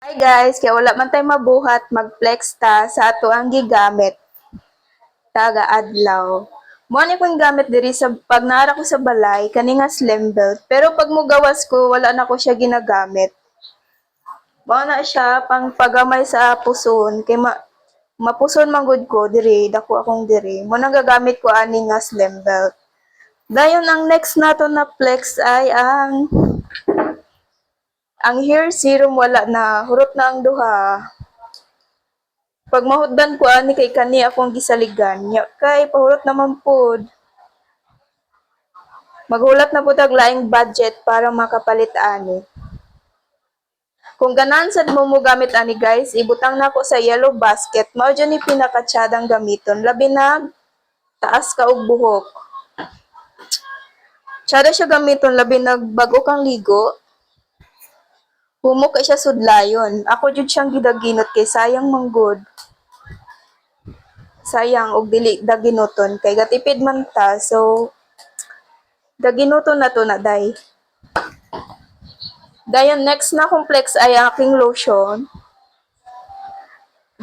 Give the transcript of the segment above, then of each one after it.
Hi guys, kaya wala man tayo mabuhat, mag-flex ta sa ato ang gigamit taga adlaw. Mo ni kong gamit diri sa pag naara ko sa balay kani nga slim belt, pero pag mugawas ko wala na ko siya ginagamit. Mao na siya pang pagamay sa puson kay mapuson man gud ko diri, dako akong diri. Mo nang gagamit ko ani nga slim belt. Dayon ang next nato na flex ay ang hair serum wala na, hurot na ang duha. Pag mahutdan ko ani kay kani akong gisaligan, nya kay pahurot naman pud. Maghulat na pud og laing budget para makapalit ani. Kung ganan sad mo gamit ani guys, ibutang nako sa yellow basket, mao dyan ni pinakatsadang gamiton, labi na taas ka og buhok. Tsada siya gamiton labi nag bago kang ligo. Humok kay siya sudlayon. Ako jud siyang gidaginot kay sayang manggod. Sayang og dili daginuton kay gatipid man ta, so daginuton na to na day. Dayon next na complex ay aking lotion.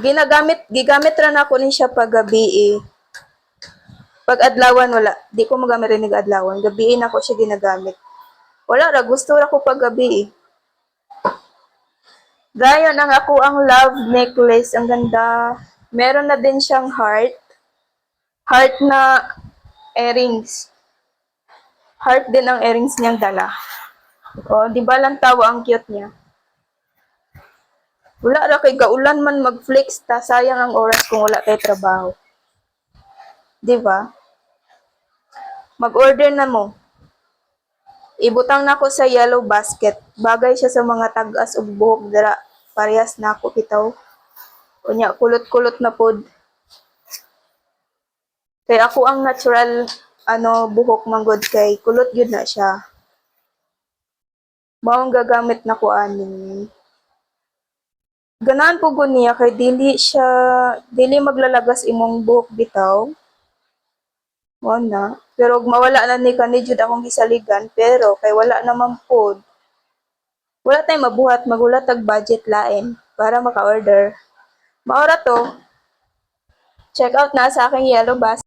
Gigamit ra nako ni siya pag gabi eh. Pag adlawan wala, di ko magamit rin adlawan, gabi na ko siya ginagamit. Wala ra, gusto ra ko pag gabi eh. Dayon ang ako ang love necklace, ang ganda. Meron na din siyang heart. Heart na earrings. Heart din ang earrings niyang dala. O, di ba lang tawa ang cute niya? Wala ra kay gaulan man mag-flex ta, sayang ang oras kung wala tay trabaho. Di ba? Mag-order na mo. Ibutang nako sa yellow basket. Bagay siya sa mga tag-as ug buhok dira. Parehas nako bitaw. Unya kulot-kulot na pod. Kay ako ang natural buhok manggod kay kulot gyud na siya. Mao ang gagamit nako ani. Ganahan po gud niya kay dili maglalagas imong buhok bitaw. Mo na. Pero mawala na ni kani jud akong gisaligan, pero kay wala naman pod. Wala tayong mabuhat, magulat tag budget lain para maka-order. Maora to. Check out na sa aking yellow basket.